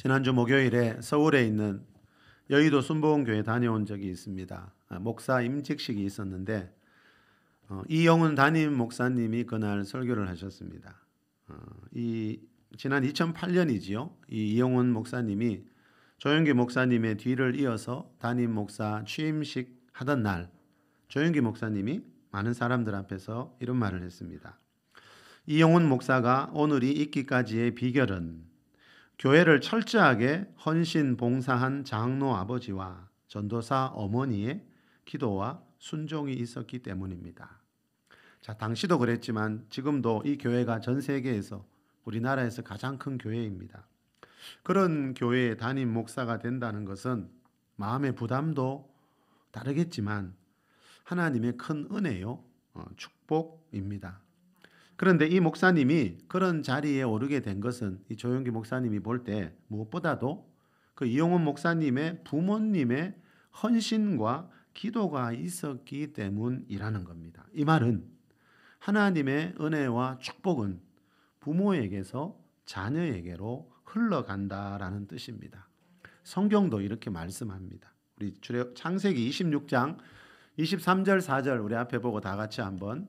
지난주 목요일에 서울에 있는 여의도 순복음교회 다녀온 적이 있습니다. 목사 임직식이 있었는데 이영훈 담임 목사님이 그날 설교를 하셨습니다. 지난 2008년이지요. 이영훈 목사님이 조영기 목사님의 뒤를 이어서 담임 목사 취임식 하던 날 조영기 목사님이 많은 사람들 앞에서 이런 말을 했습니다. 이영훈 목사가 오늘이 있기까지의 비결은 교회를 철저하게 헌신 봉사한 장로 아버지와 전도사 어머니의 기도와 순종이 있었기 때문입니다. 자, 당시도 그랬지만 지금도 이 교회가 전 세계에서 우리나라에서 가장 큰 교회입니다. 그런 교회의 담임 목사가 된다는 것은 마음의 부담도 다르겠지만 하나님의 큰 은혜요, 축복입니다. 그런데 이 목사님이 그런 자리에 오르게 된 것은 이 조영기 목사님이 볼 때 무엇보다도 그 이용훈 목사님의 부모님의 헌신과 기도가 있었기 때문이라는 겁니다. 이 말은 하나님의 은혜와 축복은 부모에게서 자녀에게로 흘러간다라는 뜻입니다. 성경도 이렇게 말씀합니다. 우리 창세기 26장 23절 4절 우리 앞에 보고 다 같이 한번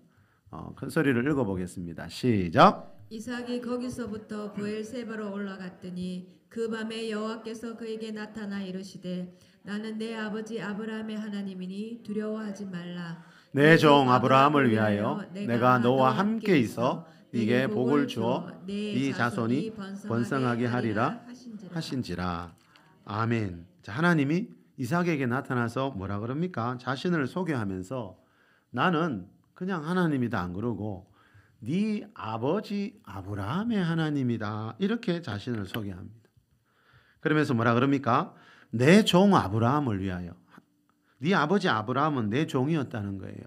큰 소리를 읽어보겠습니다. 시작. 이삭이 거기서부터 브엘세바로 올라갔더니 그 밤에 여호와께서 그에게 나타나 이르시되 나는 내 아버지 아브라함의 하나님이니 두려워하지 말라. 내 종 아브라함을 위하여 내가 너와 함께 있어 네게 복을 주어 네 자손이 번성하게 하리라 하신지라. 아멘. 자, 하나님이 이삭에게 나타나서 뭐라 그럽니까? 자신을 소개하면서 나는 그냥 하나님이다 안 그러고 네 아버지 아브라함의 하나님이다 이렇게 자신을 소개합니다. 그러면서 뭐라 그럽니까? 내 종 아브라함을 위하여. 네 아버지 아브라함은 내 종이었다는 거예요.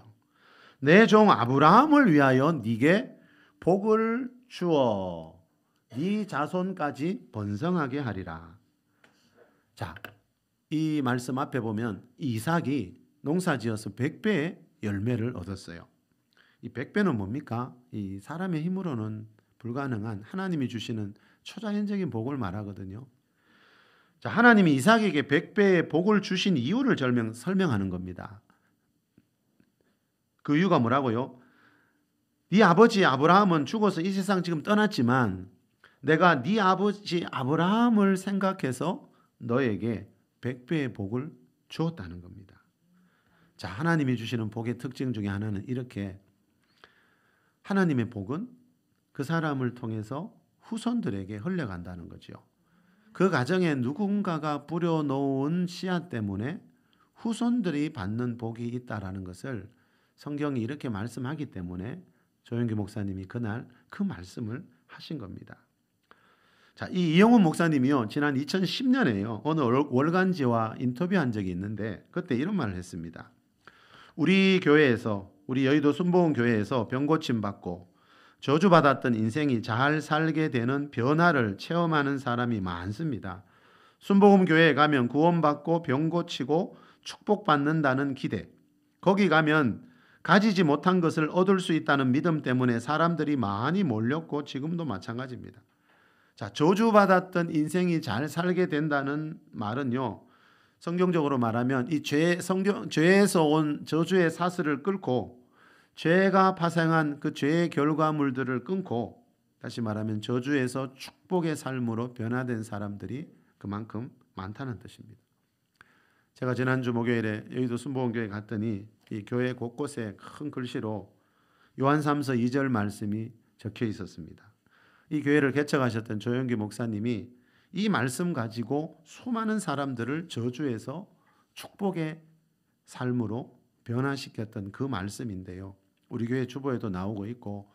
내 종 아브라함을 위하여 네게 복을 주어 네 자손까지 번성하게 하리라. 자, 이 말씀 앞에 보면 이삭이 농사지어서 100배의 열매를 얻었어요. 이 100배는 뭡니까? 이 사람의 힘으로는 불가능한 하나님이 주시는 초자연적인 복을 말하거든요. 자, 하나님이 이삭에게 100배의 복을 주신 이유를 설명하는 겁니다. 그 이유가 뭐라고요? 네 아버지 아브라함은 죽어서 이 세상 지금 떠났지만 내가 네 아버지 아브라함을 생각해서 너에게 100배의 복을 주었다는 겁니다. 자, 하나님이 주시는 복의 특징 중에 하나는 이렇게 하나님의 복은 그 사람을 통해서 후손들에게 흘러간다는 거죠. 그 가정에 누군가가 뿌려놓은 씨앗 때문에 후손들이 받는 복이 있다라는 것을 성경이 이렇게 말씀하기 때문에 조영기 목사님이 그날 그 말씀을 하신 겁니다. 자, 이 이영훈 목사님이요, 지난 2010년에요 어느 월간지와 인터뷰한 적이 있는데 그때 이런 말을 했습니다. 우리 교회에서, 우리 여의도 순복음교회에서 병고침 받고 저주받았던 인생이 잘 살게 되는 변화를 체험하는 사람이 많습니다. 순복음교회에 가면 구원받고 병고치고 축복받는다는 기대, 거기 가면 가지지 못한 것을 얻을 수 있다는 믿음 때문에 사람들이 많이 몰렸고 지금도 마찬가지입니다. 자, 저주받았던 인생이 잘 살게 된다는 말은요, 성경적으로 말하면 이 죄에서 온 저주의 사슬을 끊고 죄가 파생한 그 죄의 결과물들을 끊고 다시 말하면 저주에서 축복의 삶으로 변화된 사람들이 그만큼 많다는 뜻입니다. 제가 지난주 목요일에 여의도 순복음교회 갔더니 이 교회 곳곳에 큰 글씨로 요한 3서 2절 말씀이 적혀 있었습니다. 이 교회를 개척하셨던 조영기 목사님이 이 말씀 가지고 수많은 사람들을 저주에서 축복의 삶으로 변화시켰던 그 말씀인데요. 우리 교회 주보에도 나오고 있고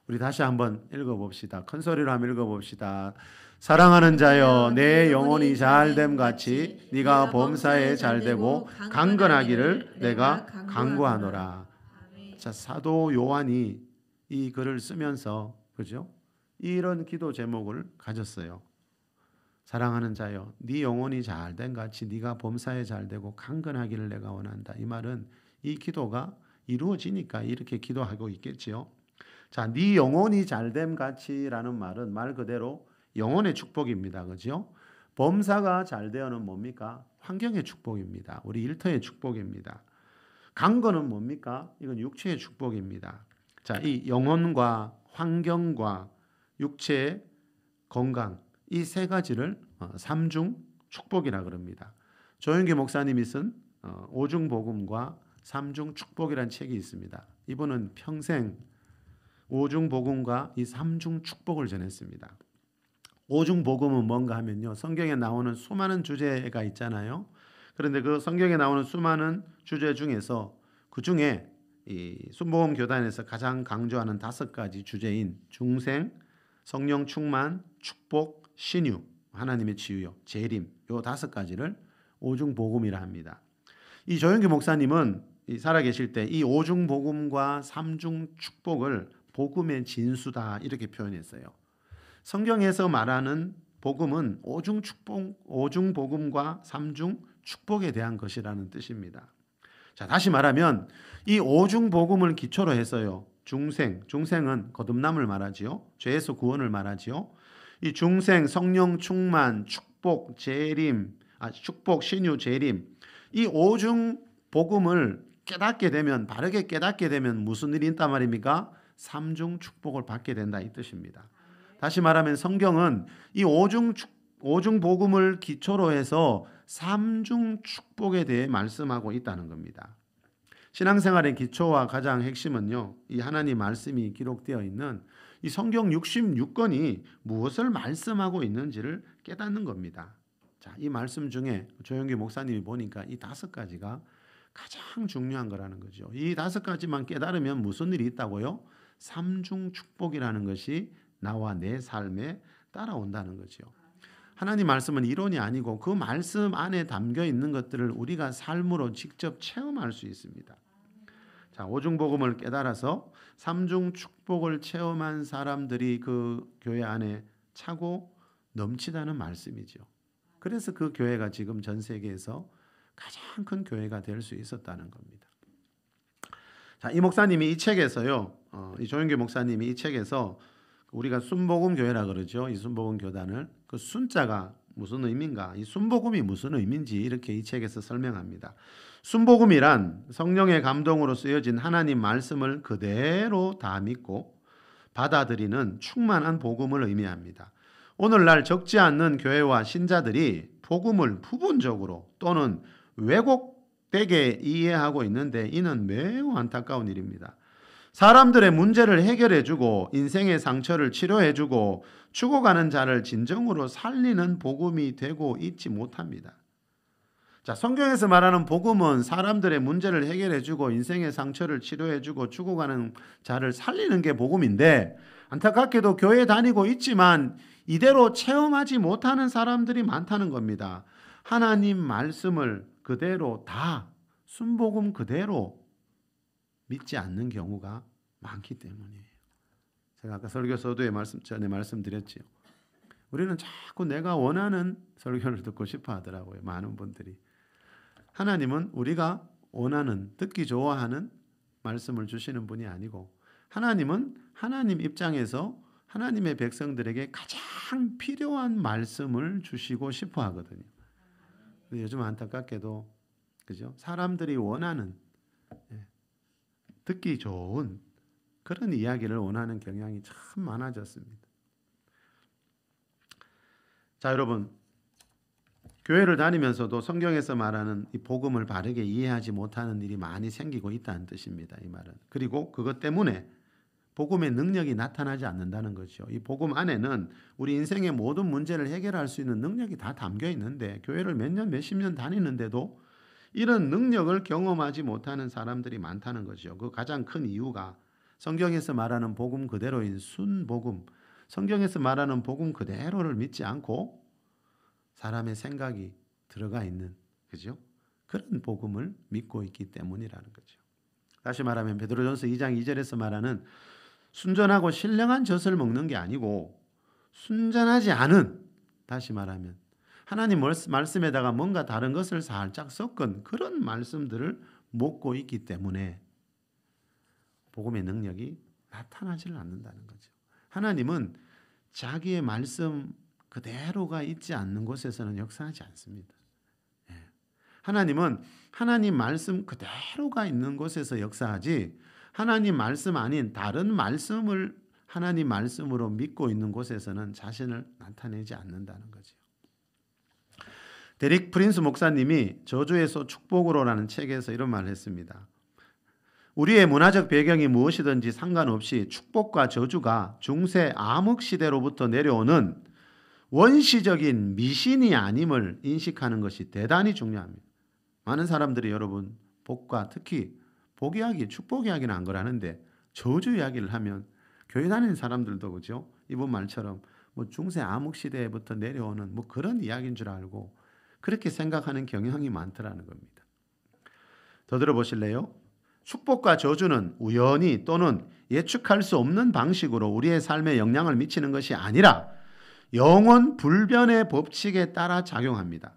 우리 다시 한번 읽어봅시다. 큰 소리로 한번 읽어봅시다. 사랑하는 자여 내 영혼이 잘됨 같이 네가 범사에 잘되고 강건하기를 내가 간구하노라. 자, 사도 요한이 이 글을 쓰면서 그죠? 이런 기도 제목을 가졌어요. 사랑하는 자여 네 영혼이 잘된 같이 네가 범사에 잘되고 강건하기를 내가 원한다. 이 말은 이 기도가 이루어지니까 이렇게 기도하고 있겠지요. 자, 네 영혼이 잘됨 같이라는 말은 말 그대로 영혼의 축복입니다. 그죠? 범사가 잘 되어는 뭡니까? 환경의 축복입니다. 우리 일터의 축복입니다. 강건은 뭡니까? 이건 육체의 축복입니다. 자, 이 영혼과 환경과 육체의 건강 이 세 가지를 삼중 축복이라 그럽니다. 조영기 목사님이 쓴 오중 복음과 삼중 축복이라는 책이 있습니다. 이분은 평생 오중 복음과 이 삼중 축복을 전했습니다. 오중 복음은 뭔가 하면요. 성경에 나오는 수많은 주제가 있잖아요. 그런데 그 성경에 나오는 수많은 주제 중에서 그 중에 이 순복음 교단에서 가장 강조하는 5가지 주제인 중생, 성령 충만, 축복, 신유, 하나님의 치유요, 재림 요 5가지를 오중 복음이라 합니다. 이 조영기 목사님은 살아계실 때 이 오중 복음과 삼중 축복을 복음의 진수다 이렇게 표현했어요. 성경에서 말하는 복음은 오중 축복, 오중 복음과 삼중 축복에 대한 것이라는 뜻입니다. 자, 다시 말하면 이 오중 복음을 기초로 해서요. 중생은 거듭남을 말하지요. 죄에서 구원을 말하지요. 이 중생, 성령 충만, 축복, 재림, 축복, 신유, 재림 이 오중 복음을 깨닫게 되면 바르게 깨닫게 되면 무슨 일이 있단 말입니까? 삼중 축복을 받게 된다 이 뜻입니다. 다시 말하면 성경은 이 오중 복음을 기초로 해서 삼중 축복에 대해 말씀하고 있다는 겁니다. 신앙생활의 기초와 가장 핵심은요. 이 하나님 말씀이 기록되어 있는 이 성경 66권이 무엇을 말씀하고 있는지를 깨닫는 겁니다. 자, 이 말씀 중에 조영기 목사님이 보니까 이 5가지가 가장 중요한 거라는 거죠. 이 5가지만 깨달으면 무슨 일이 있다고요? 삼중 축복이라는 것이 나와 내 삶에 따라온다는 거죠. 하나님 말씀은 이론이 아니고 그 말씀 안에 담겨 있는 것들을 우리가 삶으로 직접 체험할 수 있습니다. 자, 오중 복음을 깨달아서 삼중 축복을 체험한 사람들이 그 교회 안에 차고 넘치다는 말씀이죠. 그래서 그 교회가 지금 전 세계에서 가장 큰 교회가 될 수 있었다는 겁니다. 자, 이 목사님이 이 책에서요, 이 조영기 목사님이 이 책에서 우리가 순복음 교회라 그러죠. 이 순복음 교단을 그 순자가 무슨 의미인가? 이 순복음이 무슨 의미인지 이렇게 이 책에서 설명합니다. 순복음이란 성령의 감동으로 쓰여진 하나님 말씀을 그대로 다 믿고 받아들이는 충만한 복음을 의미합니다. 오늘날 적지 않는 교회와 신자들이 복음을 부분적으로 또는 왜곡되게 이해하고 있는데 이는 매우 안타까운 일입니다. 사람들의 문제를 해결해주고 인생의 상처를 치료해주고 죽어가는 자를 진정으로 살리는 복음이 되고 있지 못합니다. 자, 성경에서 말하는 복음은 사람들의 문제를 해결해주고 인생의 상처를 치료해주고 죽어가는 자를 살리는 게 복음인데 안타깝게도 교회 다니고 있지만 이대로 체험하지 못하는 사람들이 많다는 겁니다. 하나님 말씀을 그대로 다 순복음 그대로 믿지 않는 경우가 많기 때문이에요. 제가 아까 설교 서두에 전에 말씀드렸지요. 우리는 자꾸 내가 원하는 설교를 듣고 싶어 하더라고요. 많은 분들이. 하나님은 우리가 원하는 듣기 좋아하는 말씀을 주시는 분이 아니고 하나님은 하나님 입장에서 하나님의 백성들에게 가장 필요한 말씀을 주시고 싶어 하거든요. 요즘 안타깝게도 그죠? 사람들이 원하는 듣기 좋은 그런 이야기를 원하는 경향이 참 많아졌습니다. 자, 여러분, 교회를 다니면서도 성경에서 말하는 이 복음을 바르게 이해하지 못하는 일이 많이 생기고 있다는 뜻입니다. 이 말은. 그리고 그것 때문에 복음의 능력이 나타나지 않는다는 거죠. 이 복음 안에는 우리 인생의 모든 문제를 해결할 수 있는 능력이 다 담겨 있는데 교회를 몇 년, 몇십 년 다니는데도 이런 능력을 경험하지 못하는 사람들이 많다는 거죠. 그 가장 큰 이유가 성경에서 말하는 복음 그대로인 순복음, 성경에서 말하는 복음 그대로를 믿지 않고 사람의 생각이 들어가 있는, 그죠? 그런 복음을 믿고 있기 때문이라는 거죠. 다시 말하면 베드로전서 2장 2절에서 말하는 순전하고 신령한 젖을 먹는 게 아니고 순전하지 않은, 다시 말하면 하나님 말씀에다가 뭔가 다른 것을 살짝 섞은 그런 말씀들을 먹고 있기 때문에 복음의 능력이 나타나지를 않는다는 거죠. 하나님은 자기의 말씀 그대로가 있지 않는 곳에서는 역사하지 않습니다. 예. 하나님은 하나님 말씀 그대로가 있는 곳에서 역사하지 하나님 말씀 아닌 다른 말씀을 하나님 말씀으로 믿고 있는 곳에서는 자신을 나타내지 않는다는 거죠. 데릭 프린스 목사님이 저주에서 축복으로라는 책에서 이런 말을 했습니다. 우리의 문화적 배경이 무엇이든지 상관없이 축복과 저주가 중세 암흑 시대로부터 내려오는 원시적인 미신이 아님을 인식하는 것이 대단히 중요합니다. 많은 사람들이 여러분 복과 특히 복 이야기, 축복 이야기는 안 그러는데 저주 이야기를 하면 교회 다니는 사람들도 그죠? 이번 말처럼 뭐 중세 암흑 시대부터 내려오는 뭐 그런 이야기인 줄 알고 그렇게 생각하는 경향이 많더라는 겁니다. 더 들어보실래요? 축복과 저주는 우연히 또는 예측할 수 없는 방식으로 우리의 삶에 영향을 미치는 것이 아니라 영원 불변의 법칙에 따라 작용합니다.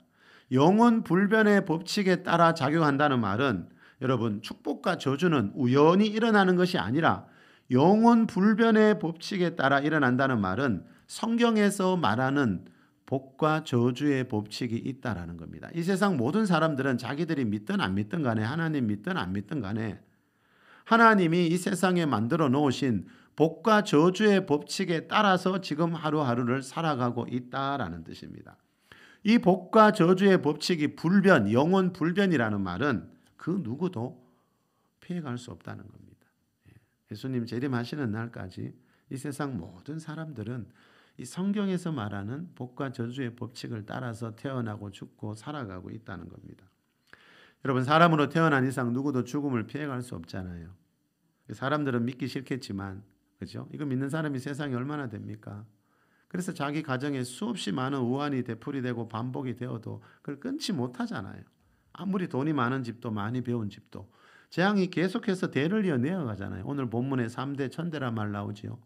영원 불변의 법칙에 따라 작용한다는 말은 여러분 축복과 저주는 우연히 일어나는 것이 아니라 영원 불변의 법칙에 따라 일어난다는 말은 성경에서 말하는 복과 저주의 법칙이 있다라는 겁니다. 이 세상 모든 사람들은 자기들이 믿든 안 믿든 간에 하나님 믿든 안 믿든 간에 하나님이 이 세상에 만들어 놓으신 복과 저주의 법칙에 따라서 지금 하루하루를 살아가고 있다라는 뜻입니다. 이 복과 저주의 법칙이 불변, 영원 불변이라는 말은 그 누구도 피해갈 수 없다는 겁니다. 예수님 재림하시는 날까지 이 세상 모든 사람들은 이 성경에서 말하는 복과 저주의 법칙을 따라서 태어나고 죽고 살아가고 있다는 겁니다. 여러분 사람으로 태어난 이상 누구도 죽음을 피해갈 수 없잖아요. 사람들은 믿기 싫겠지만 그죠? 이거 믿는 사람이 세상에 얼마나 됩니까? 그래서 자기 가정에 수없이 많은 우환이 되풀이되고 반복이 되어도 그걸 끊지 못하잖아요. 아무리 돈이 많은 집도 많이 배운 집도 재앙이 계속해서 대를 이어 내어가잖아요. 오늘 본문에 3대 천대란 말 나오지요.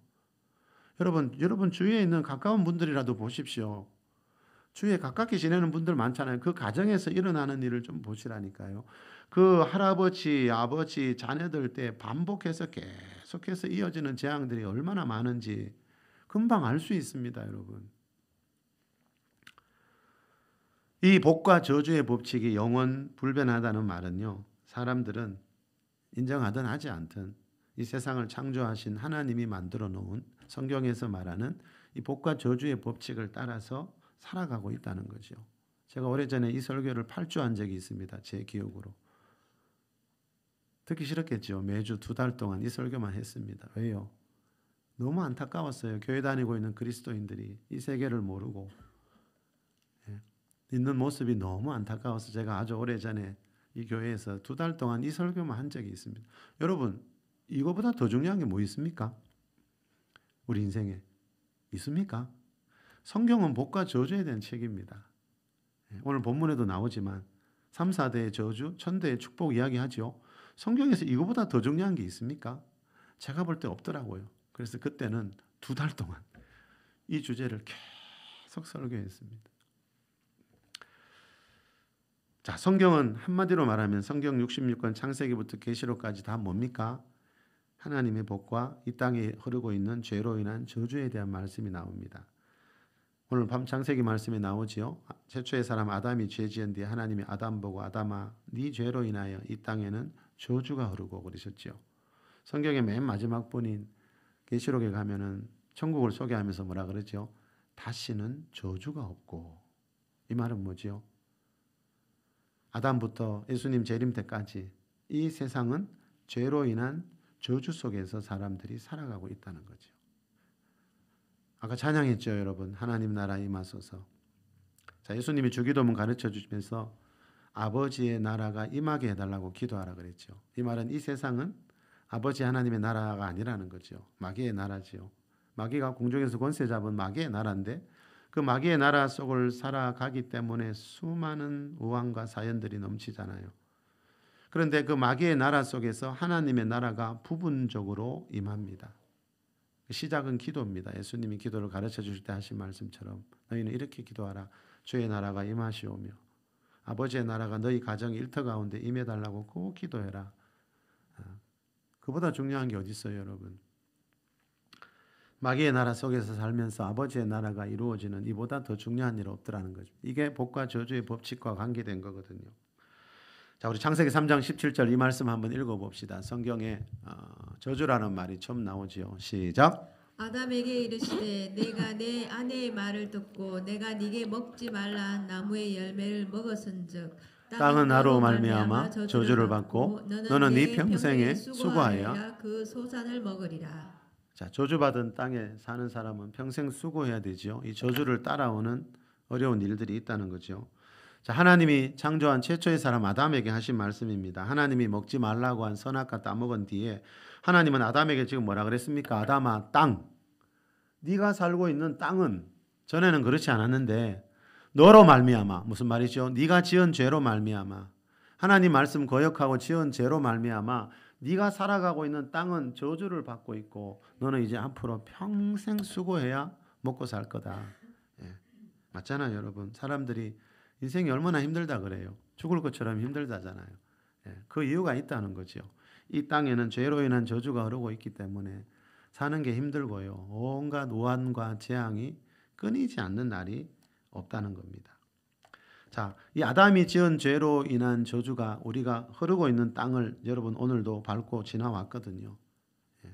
여러분 주위에 있는 가까운 분들이라도 보십시오. 주위에 가깝게 지내는 분들 많잖아요. 그 가정에서 일어나는 일을 좀 보시라니까요. 그 할아버지, 아버지, 자녀들 때 반복해서 계속해서 이어지는 재앙들이 얼마나 많은지 금방 알 수 있습니다, 여러분. 이 복과 저주의 법칙이 영원 불변하다는 말은요. 사람들은 인정하든 하지 않든 이 세상을 창조하신 하나님이 만들어 놓은 성경에서 말하는 이 복과 저주의 법칙을 따라서 살아가고 있다는 거죠. 제가 오래전에 이 설교를 8주 한 적이 있습니다. 제 기억으로. 듣기 싫었겠죠. 매주 2달 동안 이 설교만 했습니다. 왜요? 너무 안타까웠어요. 교회 다니고 있는 그리스도인들이 이 세계를 모르고 있는 모습이 너무 안타까워서 제가 아주 오래전에 이 교회에서 2달 동안 이 설교만 한 적이 있습니다. 여러분 이거보다 더 중요한 게 뭐 있습니까? 우리 인생에 있습니까? 성경은 복과 저주에 대한 책입니다. 오늘 본문에도 나오지만 3, 4대의 저주, 천대의 축복 이야기하죠. 성경에서 이거보다 더 중요한 게 있습니까? 제가 볼 때 없더라고요. 그래서 그때는 2달 동안 이 주제를 계속 설교했습니다. 자, 성경은 한마디로 말하면 성경 66권 창세기부터 계시록까지 다 뭡니까? 하나님의 복과 이 땅에 흐르고 있는 죄로 인한 저주에 대한 말씀이 나옵니다. 오늘 밤 창세기 말씀에 나오지요. 최초의 사람 아담이 죄 지은 뒤에 하나님이 아담 보고 아담아 네 죄로 인하여 이 땅에는 저주가 흐르고 그러셨죠. 성경의 맨 마지막 본인 계시록에 가면은 천국을 소개하면서 뭐라 그러죠? 다시는 저주가 없고. 이 말은 뭐지요? 아담부터 예수님 재림 때까지 이 세상은 죄로 인한 저주 속에서 사람들이 살아가고 있다는 거죠. 아까 찬양했죠, 여러분. 하나님 나라 임하소서. 자, 예수님이 주기도문 가르쳐 주시면서 아버지의 나라가 임하게 해달라고 기도하라 그랬죠. 이 말은 이 세상은 아버지 하나님의 나라가 아니라는 거죠. 마귀의 나라지요. 마귀가 공중에서 권세 잡은 마귀의 나라인데 그 마귀의 나라 속을 살아가기 때문에 수많은 우환과 사연들이 넘치잖아요. 그런데 그 마귀의 나라 속에서 하나님의 나라가 부분적으로 임합니다. 시작은 기도입니다. 예수님이 기도를 가르쳐 주실 때 하신 말씀처럼 너희는 이렇게 기도하라. 주의 나라가 임하시오며 아버지의 나라가 너희 가정의 일터 가운데 임해달라고 꼭 기도해라. 그보다 중요한 게 어디 있어요, 여러분? 마귀의 나라 속에서 살면서 아버지의 나라가 이루어지는 이보다 더 중요한 일 없더라는 거죠. 이게 복과 저주의 법칙과 관계된 거거든요. 자, 우리 창세기 3장 17절 이 말씀 한번 읽어봅시다. 성경에 저주라는 말이 처음 나오지요. 시작. 아담에게 이르시되 내가 내 아내의 말을 듣고 내가 네게 먹지 말라 한 나무의 열매를 먹었은즉 땅은 나로 말미암아 저주를 받고 너는 네 평생에 수고하여야 그 소산을 먹으리라. 자, 저주받은 땅에 사는 사람은 평생 수고해야 되지요. 이 저주를 따라오는 어려운 일들이 있다는 거죠. 자, 하나님이 창조한 최초의 사람 아담에게 하신 말씀입니다. 하나님이 먹지 말라고 한 선악과 따먹은 뒤에 하나님은 아담에게 지금 뭐라 그랬습니까? 아담아, 땅, 네가 살고 있는 땅은 전에는 그렇지 않았는데 너로 말미암아, 무슨 말이죠? 네가 지은 죄로 말미암아, 하나님 말씀 거역하고 지은 죄로 말미암아 네가 살아가고 있는 땅은 저주를 받고 있고 너는 이제 앞으로 평생 수고해야 먹고 살 거다. 예. 맞잖아요, 여러분. 사람들이 인생이 얼마나 힘들다 그래요. 죽을 것처럼 힘들다잖아요. 예. 그 이유가 있다는 거죠. 이 땅에는 죄로 인한 저주가 흐르고 있기 때문에 사는 게 힘들고요. 온갖 오한과 재앙이 끊이지 않는 날이 없다는 겁니다. 자, 이 아담이 지은 죄로 인한 저주가 우리가 흐르고 있는 땅을 여러분 오늘도 밟고 지나왔거든요. 예.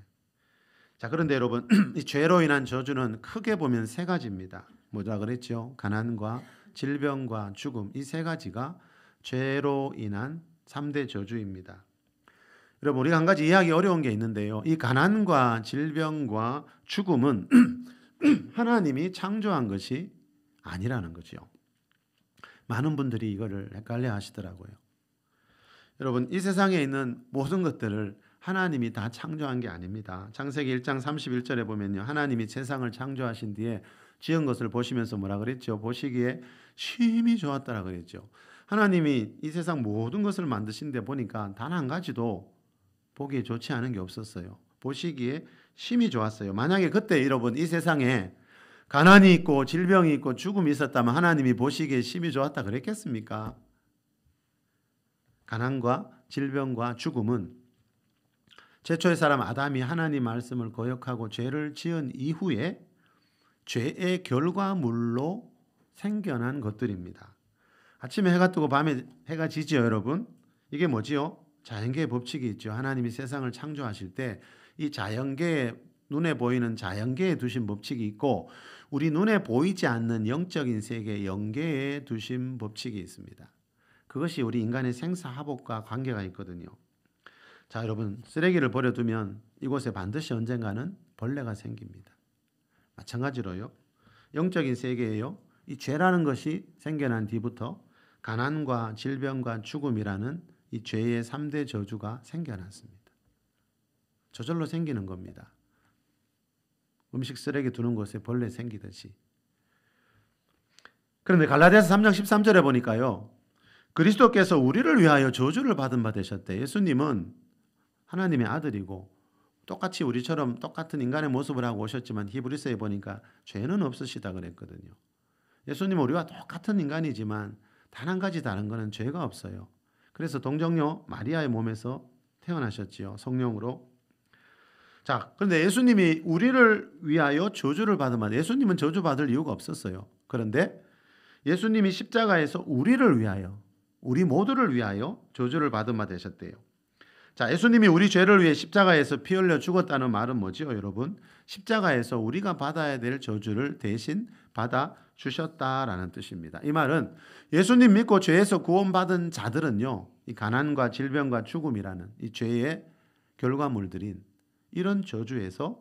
자, 그런데 여러분 이 죄로 인한 저주는 크게 보면 세 가지입니다. 뭐라 그랬죠? 가난과 질병과 죽음, 이 세 가지가 죄로 인한 3대 저주입니다. 여러분 우리가 한 가지 이해하기 어려운 게 있는데요. 이 가난과 질병과 죽음은 하나님이 창조한 것이 아니라는 거죠. 많은 분들이 이거를 헷갈려 하시더라고요. 여러분 이 세상에 있는 모든 것들을 하나님이 다 창조한 게 아닙니다. 창세기 1장 31절에 보면요. 하나님이 세상을 창조하신 뒤에 지은 것을 보시면서 뭐라 그랬죠? 보시기에 심히 좋았다라 그랬죠. 하나님이 이 세상 모든 것을 만드신 데 보니까 단 한 가지도 보기에 좋지 않은 게 없었어요. 보시기에 심히 좋았어요. 만약에 그때 여러분 이 세상에 가난이 있고 질병이 있고 죽음이 있었다면 하나님이 보시기에 심히 좋았다 그랬겠습니까? 가난과 질병과 죽음은 최초의 사람 아담이 하나님 말씀을 거역하고 죄를 지은 이후에 죄의 결과물로 생겨난 것들입니다. 아침에 해가 뜨고 밤에 해가 지지요, 여러분. 이게 뭐지요? 자연계의 법칙이 있죠. 하나님이 세상을 창조하실 때 이 자연계에 눈에 보이는 자연계에 두신 법칙이 있고 우리 눈에 보이지 않는 영적인 세계 영계에 두신 법칙이 있습니다. 그것이 우리 인간의 생사화복과 관계가 있거든요. 자, 여러분 쓰레기를 버려두면 이곳에 반드시 언젠가는 벌레가 생깁니다. 마찬가지로요. 영적인 세계에요. 이 죄라는 것이 생겨난 뒤부터 가난과 질병과 죽음이라는 이 죄의 3대 저주가 생겨났습니다. 저절로 생기는 겁니다. 음식 쓰레기 두는 곳에 벌레 생기듯이. 그런데 갈라디아서 3장 13절에 보니까요. 그리스도께서 우리를 위하여 저주를 받은 바 되셨대. 예수님은 하나님의 아들이고 똑같이 우리처럼 똑같은 인간의 모습을 하고 오셨지만 히브리서에 보니까 죄는 없으시다 그랬거든요. 예수님은 우리와 똑같은 인간이지만 단 한 가지 다른 것은 죄가 없어요. 그래서 동정녀 마리아의 몸에서 태어나셨지요. 성령으로. 자, 그런데 예수님이 우리를 위하여 저주를 받으면 예수님은 저주받을 이유가 없었어요. 그런데 예수님이 십자가에서 우리를 위하여 우리 모두를 위하여 저주를 받은 바 되셨대요. 자, 예수님이 우리 죄를 위해 십자가에서 피 흘려 죽었다는 말은 뭐지요, 여러분? 십자가에서 우리가 받아야 될 저주를 대신 받아 주셨다라는 뜻입니다. 이 말은 예수님 믿고 죄에서 구원받은 자들은요, 이 가난과 질병과 죽음이라는 이 죄의 결과물들인 이런 저주에서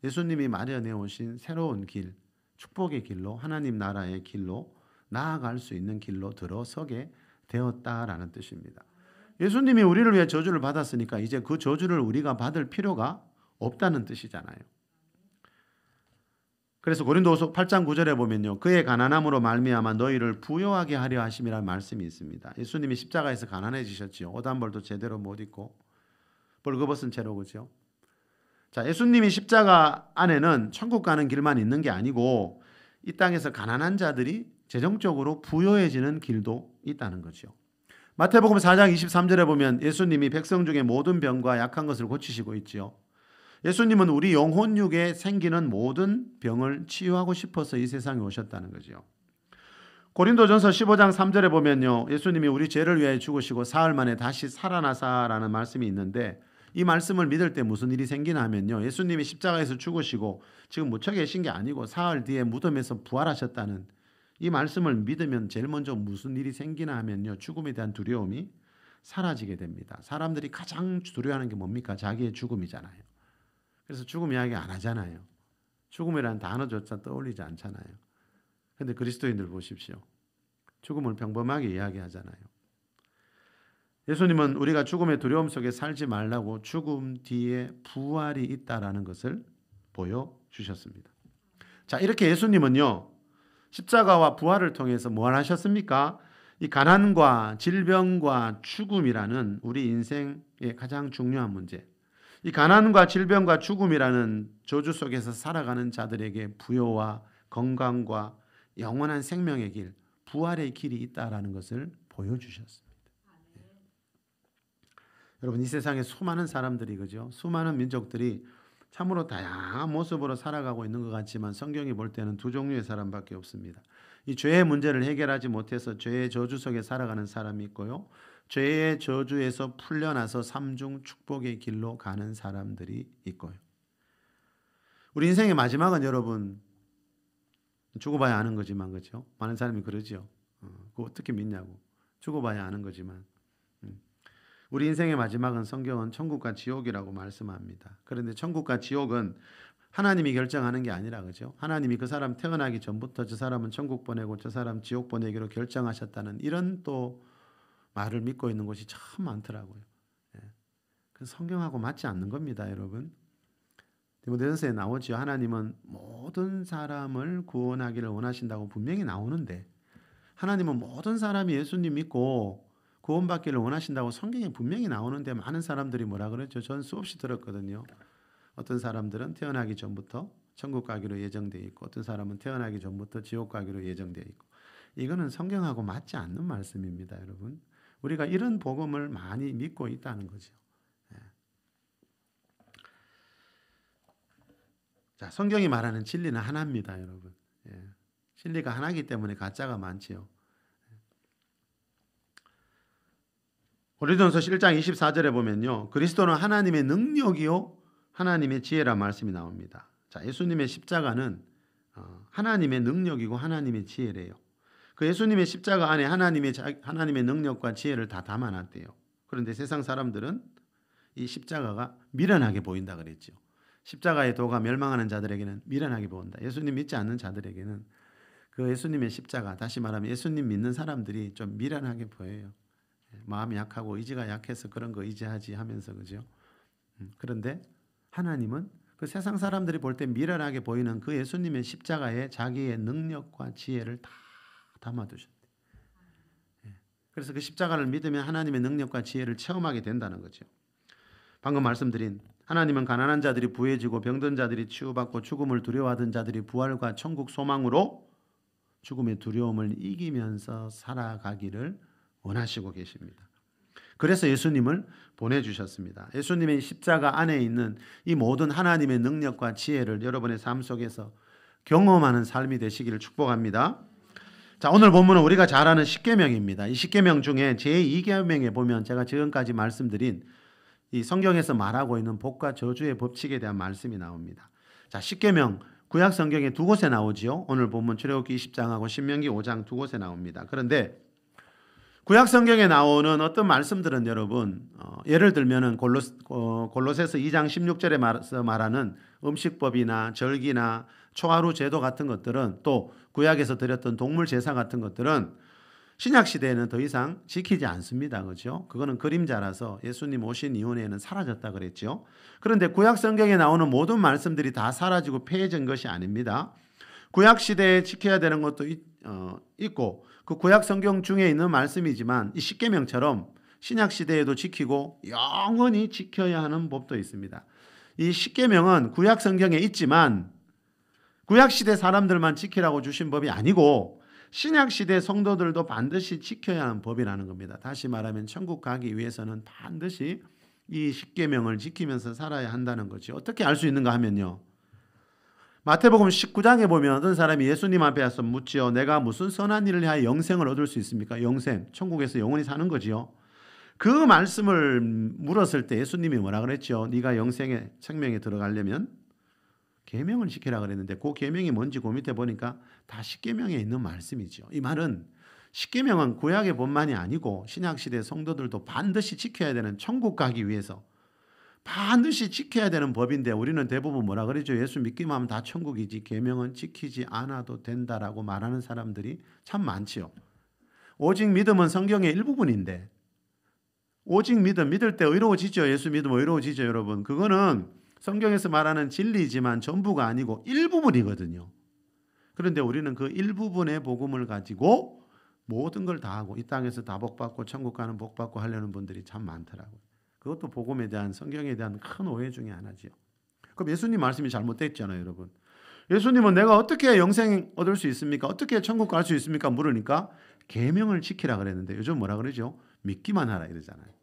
예수님이 마련해 오신 새로운 길, 축복의 길로 하나님 나라의 길로 나아갈 수 있는 길로 들어서게 되었다라는 뜻입니다. 예수님이 우리를 위해 저주를 받았으니까 이제 그 저주를 우리가 받을 필요가 없다는 뜻이잖아요. 그래서 고린도후서 8장 9절에 보면요. 그의 가난함으로 말미암아 너희를 부요하게 하려 하심이라는 말씀이 있습니다. 예수님이 십자가에서 가난해지셨지요. 옷 한 벌도 제대로 못 입고 벌거벗은 채로, 그렇죠? 자, 예수님이 십자가 안에는 천국 가는 길만 있는 게 아니고 이 땅에서 가난한 자들이 재정적으로 부요해지는 길도 있다는 거죠. 마태복음 4장 23절에 보면 예수님이 백성 중에 모든 병과 약한 것을 고치시고 있지요. 예수님은 우리 영혼육에 생기는 모든 병을 치유하고 싶어서 이 세상에 오셨다는 거죠. 고린도전서 15장 3절에 보면요, 예수님이 우리 죄를 위하여 죽으시고 사흘 만에 다시 살아나사라는 말씀이 있는데, 이 말씀을 믿을 때 무슨 일이 생기나 하면요, 예수님이 십자가에서 죽으시고 지금 묻혀 계신 게 아니고 사흘 뒤에 무덤에서 부활하셨다는 이 말씀을 믿으면 제일 먼저 무슨 일이 생기나 하면요, 죽음에 대한 두려움이 사라지게 됩니다. 사람들이 가장 두려워하는 게 뭡니까? 자기의 죽음이잖아요. 그래서 죽음 이야기 안 하잖아요. 죽음이라는 단어조차 떠올리지 않잖아요. 그런데 그리스도인들 보십시오. 죽음을 평범하게 이야기하잖아요. 예수님은 우리가 죽음의 두려움 속에 살지 말라고 죽음 뒤에 부활이 있다라는 것을 보여주셨습니다. 자, 이렇게 예수님은요, 십자가와 부활을 통해서 뭘 하셨습니까? 이 가난과 질병과 죽음이라는 우리 인생의 가장 중요한 문제, 이 가난과 질병과 죽음이라는 저주 속에서 살아가는 자들에게 부요와 건강과 영원한 생명의 길, 부활의 길이 있다라는 것을 보여주셨습니다. 여러분, 이 세상에 수많은 사람들이, 그죠? 수많은 민족들이 참으로 다양한 모습으로 살아가고 있는 것 같지만 성경이 볼 때는 두 종류의 사람밖에 없습니다. 이 죄의 문제를 해결하지 못해서 죄의 저주 속에 살아가는 사람이 있고요, 죄의 저주에서 풀려나서 삼중 축복의 길로 가는 사람들이 있고요. 우리 인생의 마지막은 여러분 죽어봐야 아는 거지만, 그렇죠? 많은 사람이 그러죠. 그거 어떻게 믿냐고. 죽어봐야 아는 거지만, 우리 인생의 마지막은 성경은 천국과 지옥이라고 말씀합니다. 그런데 천국과 지옥은 하나님이 결정하는 게 아니라, 그죠? 하나님이 그 사람 태어나기 전부터 저 사람은 천국 보내고 저 사람 지옥 보내기로 결정하셨다는 이런 또 말을 믿고 있는 곳이 참 많더라고요. 그 성경하고 맞지 않는 겁니다, 여러분. 디모데전서에 나오죠. 하나님은 모든 사람을 구원하기를 원하신다고 분명히 나오는데, 하나님은 모든 사람이 예수님 믿고 구원받기를 원하신다고 성경에 분명히 나오는데 많은 사람들이 뭐라 그러죠? 전 수없이 들었거든요. 어떤 사람들은 태어나기 전부터 천국 가기로 예정되어 있고, 어떤 사람은 태어나기 전부터 지옥 가기로 예정되어 있고, 이거는 성경하고 맞지 않는 말씀입니다, 여러분. 우리가 이런 복음을 많이 믿고 있다는 거죠. 자, 성경이 말하는 진리는 하나입니다, 여러분. 진리가 하나이기 때문에 가짜가 많지요. 고린도전서 1장 24절에 보면요, 그리스도는 하나님의 능력이요 하나님의 지혜라 말씀이 나옵니다. 자, 예수님의 십자가는 하나님의 능력이고 하나님의 지혜래요. 그 예수님의 십자가 안에 하나님의 능력과 지혜를 다 담아놨대요. 그런데 세상 사람들은 이 십자가가 미련하게 보인다 그랬죠. 십자가의 도가 멸망하는 자들에게는 미련하게 보인다. 예수님 믿지 않는 자들에게는 그 예수님의 십자가, 다시 말하면 예수님 믿는 사람들이 좀 미련하게 보여요. 마음이 약하고 의지가 약해서 그런 거 의지하지 하면서, 그죠? 그런데 하나님은 그 세상 사람들이 볼 때 미련하게 보이는 그 예수님의 십자가에 자기의 능력과 지혜를 다 담아두셨대요. 그래서 그 십자가를 믿으면 하나님의 능력과 지혜를 체험하게 된다는 거죠. 방금 말씀드린 하나님은 가난한 자들이 부해지고 병든 자들이 치유받고 죽음을 두려워하던 자들이 부활과 천국 소망으로 죽음의 두려움을 이기면서 살아가기를 원하시고 계십니다. 그래서 예수님을 보내주셨습니다. 예수님의 십자가 안에 있는 이 모든 하나님의 능력과 지혜를 여러분의 삶 속에서 경험하는 삶이 되시기를 축복합니다. 자, 오늘 본문은 우리가 잘 아는 십계명입니다. 이 십계명 중에 제2계명에 보면 제가 지금까지 말씀드린 이 성경에서 말하고 있는 복과 저주의 법칙에 대한 말씀이 나옵니다. 자, 십계명 구약 성경에 두 곳에 나오지요. 오늘 본문 출애굽기 20장하고 신명기 5장 두 곳에 나옵니다. 그런데 구약 성경에 나오는 어떤 말씀들은 여러분, 예를 들면은 골로새서 2장 16절에 말하는 음식법이나 절기나 초하루 제도 같은 것들은, 또 구약에서 드렸던 동물 제사 같은 것들은 신약 시대에는 더 이상 지키지 않습니다. 그렇죠? 그거는 그림자라서 예수님 오신 이후에는 사라졌다 그랬죠. 그런데 구약 성경에 나오는 모든 말씀들이 다 사라지고 폐해진 것이 아닙니다. 구약 시대에 지켜야 되는 것도 있고, 그 구약 성경 중에 있는 말씀이지만 이 십계명처럼 신약 시대에도 지키고 영원히 지켜야 하는 법도 있습니다. 이 십계명은 구약 성경에 있지만 구약 시대 사람들만 지키라고 주신 법이 아니고 신약 시대 성도들도 반드시 지켜야 하는 법이라는 겁니다. 다시 말하면 천국 가기 위해서는 반드시 이 십계명을 지키면서 살아야 한다는 거죠. 어떻게 알 수 있는가 하면요. 마태복음 19장에 보면 어떤 사람이 예수님 앞에 와서 묻지요. 내가 무슨 선한 일을 하여 영생을 얻을 수 있습니까? 영생, 천국에서 영원히 사는 거지요. 그 말씀을 물었을 때 예수님이 뭐라 그랬죠? 네가 영생의 생명에 들어가려면 계명을 지키라 그랬는데 그 계명이 뭔지 그 밑에 보니까 다 십계명에 있는 말씀이죠. 이 말은 십계명은 구약의 본만이 아니고 신약 시대 성도들도 반드시 지켜야 되는, 천국 가기 위해서 반드시 지켜야 되는 법인데 우리는 대부분 뭐라 그러죠? 예수 믿기만 하면 다 천국이지 계명은 지키지 않아도 된다라고 말하는 사람들이 참 많지요. 오직 믿음은 성경의 일부분인데, 오직 믿을 때 의로워지죠. 예수 믿으면 의로워지죠, 여러분. 그거는 성경에서 말하는 진리지만 전부가 아니고 일부분이거든요. 그런데 우리는 그 일부분의 복음을 가지고 모든 걸 다 하고 이 땅에서 다 복받고 천국 가는 복받고 하려는 분들이 참 많더라고요. 그것도 복음에 대한, 성경에 대한 큰 오해 중에 하나죠. 그럼 예수님 말씀이 잘못됐잖아요, 여러분. 예수님은 내가 어떻게 영생 얻을 수 있습니까? 어떻게 천국 갈 수 있습니까? 물으니까 계명을 지키라 그랬는데 요즘 뭐라 그러죠? 믿기만 하라 이러잖아요.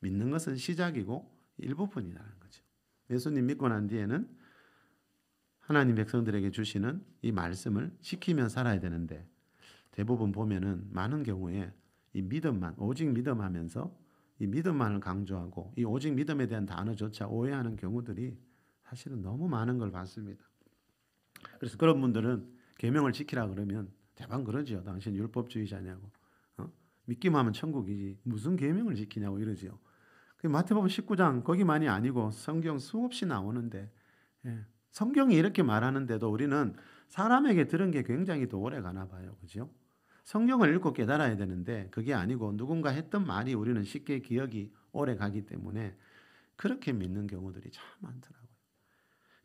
믿는 것은 시작이고 일부분이라는 거죠. 예수님 믿고 난 뒤에는 하나님 백성들에게 주시는 이 말씀을 지키면 살아야 되는데 대부분 보면은 많은 경우에 이 믿음만, 오직 믿음하면서 이 믿음만을 강조하고 이 오직 믿음에 대한 단어조차 오해하는 경우들이 사실은 너무 많은 걸 봤습니다. 그래서 그런 분들은 계명을 지키라 그러면 대반 그러지요. 당신 율법주의자냐고. 믿기만 하면 천국이지 무슨 계명을 지키냐고 이러지요. 마태복음 19장 거기만이 아니고 성경 수없이 나오는데 성경이 이렇게 말하는데도 우리는 사람에게 들은 게 굉장히 더 오래 가나 봐요. 그죠? 성경을 읽고 깨달아야 되는데 그게 아니고 누군가 했던 말이 우리는 쉽게 기억이 오래 가기 때문에 그렇게 믿는 경우들이 참 많더라고요.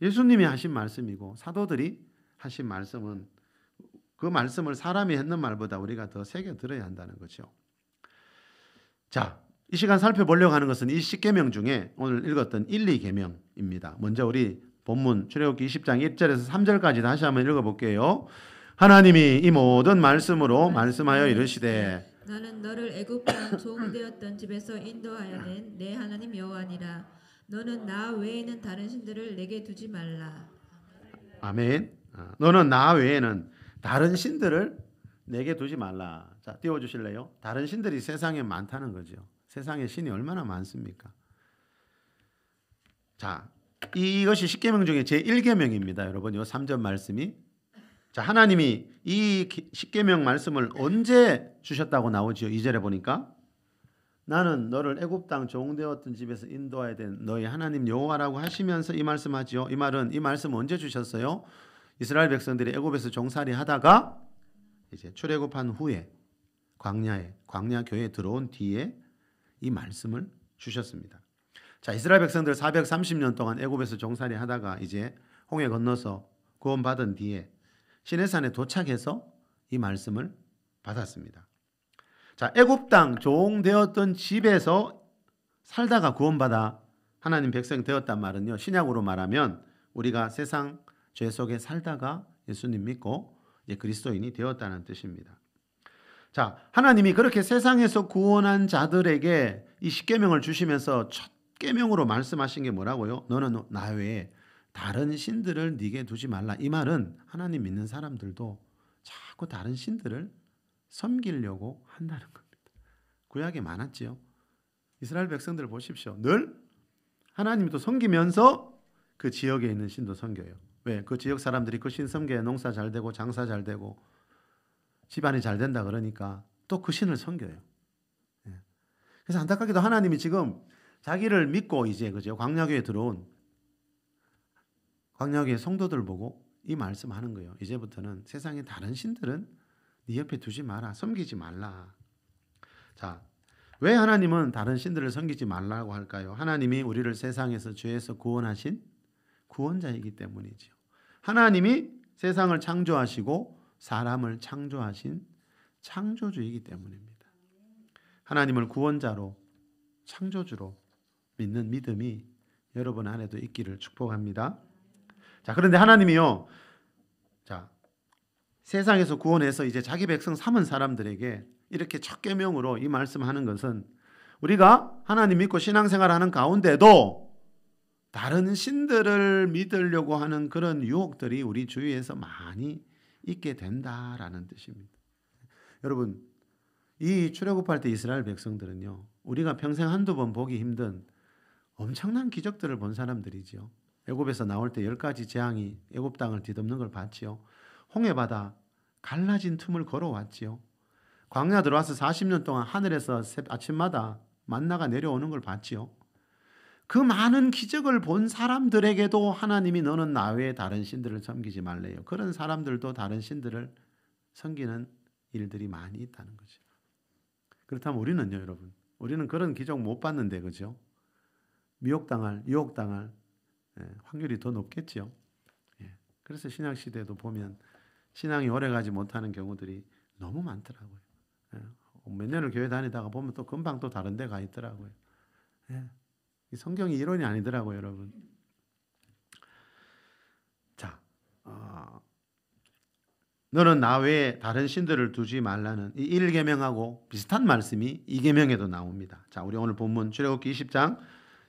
예수님이 하신 말씀이고 사도들이 하신 말씀은 그 말씀을 사람이 했는 말보다 우리가 더 새겨 들어야 한다는 거죠. 자, 이 시간 살펴보려고 하는 것은 이 10계명 중에 오늘 읽었던 1, 2계명입니다. 먼저 우리 본문 출애굽기 20장 1절에서 3절까지 다시 한번 읽어볼게요. 하나님이 이 모든 말씀으로 말씀하여 이르시되 나는 너를 애굽 땅 종되었던 집에서 인도하여 낸 내 하나님 여호와니라. 너는 나 외에는 다른 신들을 내게 두지 말라. 아멘. 너는 나 외에는 다른 신들을 내게 두지 말라. 자, 띄워주실래요? 다른 신들이 세상에 많다는 거죠. 세상에 신이 얼마나 많습니까? 자, 이것이 10계명 중에 제1계명입니다. 여러분, 이 3절 말씀이. 자, 하나님이 이 10계명 말씀을 언제 주셨다고 나오지요? 2절에 보니까 나는 너를 애굽 땅 종되었던 집에서 인도하여 된 너희 하나님 여호와라고 하시면서 이 말씀하지요. 이 말씀 언제 주셨어요? 이스라엘 백성들이 애굽에서 종살이 하다가 이제 출애굽한 후에 광야 교회에 들어온 뒤에 이 말씀을 주셨습니다. 자, 이스라엘 백성들 430년 동안 애굽에서 종살이 하다가 이제 홍해 건너서 구원받은 뒤에 시내산에 도착해서 이 말씀을 받았습니다. 자, 애굽 땅 종되었던 집에서 살다가 구원받아 하나님 백성 되었단 말은요, 신약으로 말하면 우리가 세상 죄 속에 살다가 예수님 믿고 이제 그리스도인이 되었다는 뜻입니다. 자, 하나님이 그렇게 세상에서 구원한 자들에게 이 10계명을 주시면서 첫 계명으로 말씀하신 게 뭐라고요? 너는 나 외에 다른 신들을 네게 두지 말라. 이 말은 하나님 믿는 사람들도 자꾸 다른 신들을 섬기려고 한다는 겁니다. 구약에 많았지요. 이스라엘 백성들 보십시오. 늘 하나님도 섬기면서 그 지역에 있는 신도 섬겨요. 왜? 그 지역 사람들이 그 신 섬겨야 농사 잘 되고 장사 잘 되고 집안이 잘 된다 그러니까 또 그 신을 섬겨요. 그래서 안타깝게도 하나님이 지금 자기를 믿고 이제 그죠? 광야교에 들어온 광야교회 성도들 보고 이 말씀하는 거예요. 이제부터는 세상에 다른 신들은 네 옆에 두지 마라. 섬기지 말라. 자, 왜 하나님은 다른 신들을 섬기지 말라고 할까요? 하나님이 우리를 세상에서 죄에서 구원하신 구원자이기 때문이죠. 하나님이 세상을 창조하시고 사람을 창조하신 창조주이기 때문입니다. 하나님을 구원자로 창조주로 믿는 믿음이 여러분 안에도 있기를 축복합니다. 자, 그런데 하나님이요, 자, 세상에서 구원해서 이제 자기 백성 삼은 사람들에게 이렇게 첫 계명으로 이 말씀하는 것은 우리가 하나님 믿고 신앙생활하는 가운데도 다른 신들을 믿으려고 하는 그런 유혹들이 우리 주위에서 많이 있게 된다라는 뜻입니다. 여러분, 이 출애굽할 때 이스라엘 백성들은요, 우리가 평생 한두 번 보기 힘든 엄청난 기적들을 본 사람들이지요. 애굽에서 나올 때 10가지 재앙이 애굽 땅을 뒤덮는 걸 봤지요. 홍해바다 갈라진 틈을 걸어왔지요. 광야 들어와서 40년 동안 하늘에서 아침마다 만나가 내려오는 걸 봤지요. 그 많은 기적을 본 사람들에게도 하나님이 너는 나 외에 다른 신들을 섬기지 말래요. 그런 사람들도 다른 신들을 섬기는 일들이 많이 있다는 거죠. 그렇다면 우리는요, 여러분, 우리는 그런 기적 못 봤는데, 그죠? 유혹당할 확률이 더 높겠죠. 그래서 신약 시대도 보면 신앙이 오래가지 못하는 경우들이 너무 많더라고요. 몇 년을 교회 다니다가 보면 또 금방 또 다른 데 가 있더라고요. 이 성경이 이론이 아니더라고요, 여러분. 자, 너는 나 외에 다른 신들을 두지 말라는 이 1계명하고 비슷한 말씀이 2계명에도 나옵니다. 자, 우리 오늘 본문 출애굽기 20장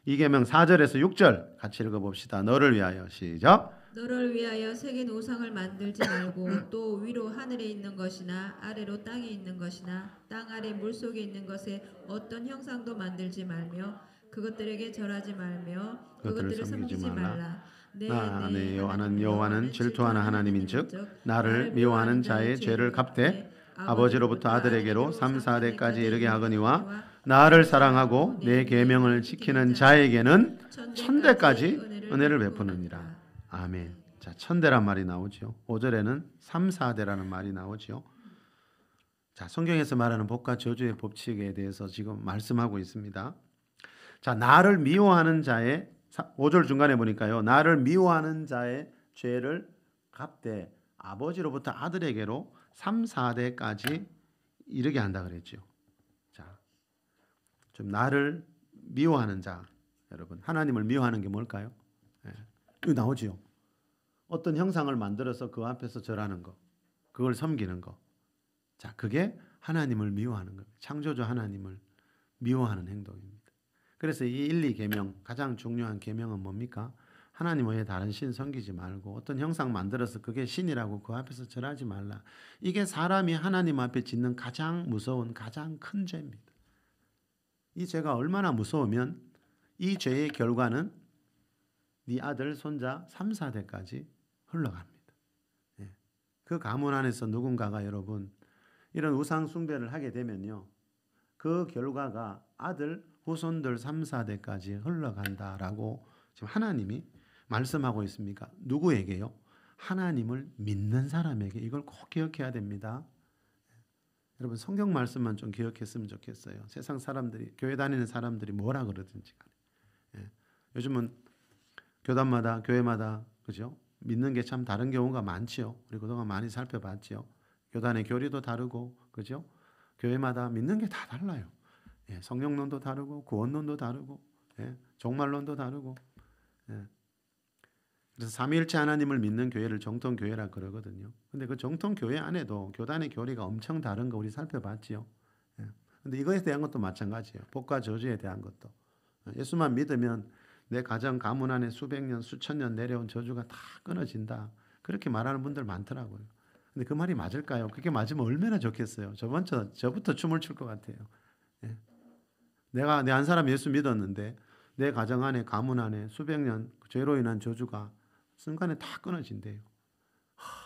2계명 4절에서 6절 같이 읽어봅시다. 너를 위하여 시작. 너를 위하여 새긴 우상을 만들지 말고 또 위로 하늘에 있는 것이나 아래로 땅에 있는 것이나 땅 아래 물속에 있는 것에 어떤 형상도 만들지 말며 그것들에게 절하지 말며 그것들을 섬기지 말라. 내 여호와는 질투하는 하나님인즉 나를 미워하는 자의 죄를 갚되 아버지로부터 아들에게로 3, 4대까지 이르게 하거니와 나를 사랑하고 내 계명을 지키는 자에게는 천대까지 은혜를 베푸느니라. 아멘. 자, 천대란 말이 나오죠. 5절에는 3, 4대라는 말이 나오죠. 자, 성경에서 말하는 복과 저주의 법칙에 대해서 지금 말씀하고 있습니다. 자, 나를 미워하는 자의 5절 중간에 보니까요. 나를 미워하는 자의 죄를 갚되 아버지로부터 아들에게로 3, 4대까지 이르게 한다 그랬죠. 자, 좀 나를 미워하는 자, 여러분, 하나님을 미워하는 게 뭘까요? 이거 나오죠. 어떤 형상을 만들어서 그 앞에서 절하는 거, 그걸 섬기는 거. 자, 그게 하나님을 미워하는 겁니다. 창조주 하나님을 미워하는 행동입니다. 그래서 이 1, 2계명 가장 중요한 계명은 뭡니까? 하나님 외에 다른 신 섬기지 말고 어떤 형상 만들어서 그게 신이라고 그 앞에서 절하지 말라. 이게 사람이 하나님 앞에 짓는 가장 무서운 가장 큰 죄입니다. 이 죄가 얼마나 무서우면 이 죄의 결과는 네 아들, 손자 3, 4대까지 흘러갑니다. 그 가문 안에서 누군가가 여러분 이런 우상 숭배를 하게 되면요. 그 결과가 아들, 후손들 3, 4대까지 흘러간다라고 지금 하나님이 말씀하고 있습니까? 누구에게요? 하나님을 믿는 사람에게. 이걸 꼭 기억해야 됩니다. 여러분 성경 말씀만 좀 기억했으면 좋겠어요. 세상 사람들이, 교회 다니는 사람들이 뭐라 그러든지 간에. 요즘은 교단마다, 교회마다, 그죠? 믿는 게 참 다른 경우가 많지요. 우리 그동안 많이 살펴봤지요. 교단의 교리도 다르고, 그죠? 교회마다 믿는 게 다 달라요. 성령론도 다르고, 구원론도 다르고, 종말론도 다르고. 그래서 삼위일체 하나님을 믿는 교회를 정통교회라 그러거든요. 근데 그 정통교회 안에도 교단의 교리가 엄청 다른 거 우리 살펴봤지요. 근데 이거에 대한 것도 마찬가지예요. 복과 저주에 대한 것도. 예수만 믿으면 내 가정, 가문 안에 수백 년, 수천 년 내려온 저주가 다 끊어진다. 그렇게 말하는 분들 많더라고요. 근데 그 말이 맞을까요? 그게 맞으면 얼마나 좋겠어요. 저부터 춤을 출 것 같아요. 내 한 사람 예수 믿었는데 내 가정 안에, 가문 안에 수백 년 죄로 인한 저주가 순간에 다 끊어진대요.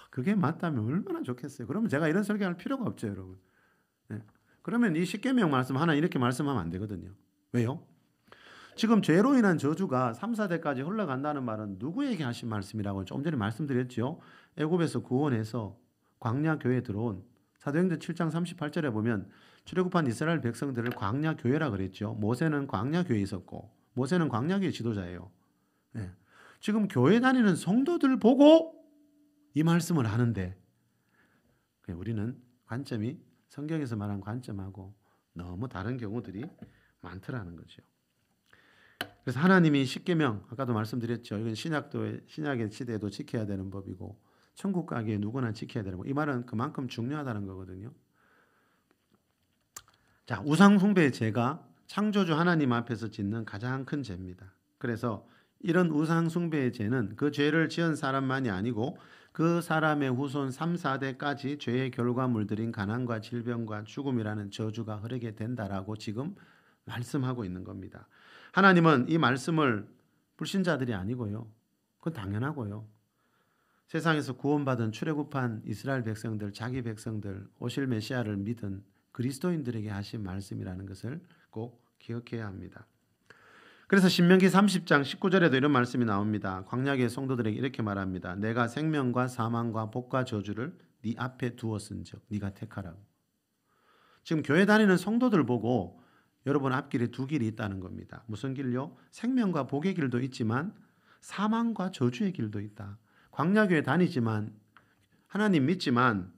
그게 맞다면 얼마나 좋겠어요. 그러면 제가 이런 설교할 필요가 없죠, 여러분. 그러면 이 십계명 말씀 하나 이렇게 말씀하면 안 되거든요. 왜요? 지금 죄로 인한 저주가 3, 4대까지 흘러간다는 말은 누구에게 하신 말씀이라고 조금 전에 말씀드렸죠. 애굽에서 구원해서 광야 교회에 들어온 사도행전 7장 38절에 보면 출애굽한 이스라엘 백성들을 광야 교회라 그랬죠. 모세는 광야 교회에 있었고 모세는 광야 교회 지도자예요. 지금 교회 다니는 성도들 보고 이 말씀을 하는데 우리는 관점이 성경에서 말한 관점하고 너무 다른 경우들이 많더라는 거죠. 그래서 하나님이 십계명 아까도 말씀드렸죠. 이건 신약의 시대에도 지켜야 되는 법이고 천국 가기에 누구나 지켜야 되는 법. 이 말은 그만큼 중요하다는 거거든요. 자, 우상 숭배의 죄가 창조주 하나님 앞에서 짓는 가장 큰 죄입니다. 그래서 이런 우상 숭배의 죄는 그 죄를 지은 사람만이 아니고 그 사람의 후손 3, 4대까지 죄의 결과물들인 가난과 질병과 죽음이라는 저주가 흐르게 된다라고 지금 말씀하고 있는 겁니다. 하나님은 이 말씀을 불신자들이 아니고요. 그건 당연하고요. 세상에서 구원받은 출애굽한 이스라엘 백성들, 자기 백성들, 오실 메시아를 믿은 그리스도인들에게 하신 말씀이라는 것을 꼭 기억해야 합니다. 그래서 신명기 30장 19절에도 이런 말씀이 나옵니다. 광야의 성도들에게 이렇게 말합니다. 내가 생명과 사망과 복과 저주를 네 앞에 두었은즉 네가 택하라고. 지금 교회 다니는 성도들 보고 여러분 앞길에 두 길이 있다는 겁니다. 무슨 길요? 생명과 복의 길도 있지만 사망과 저주의 길도 있다. 광야교회 다니지만 하나님 믿지만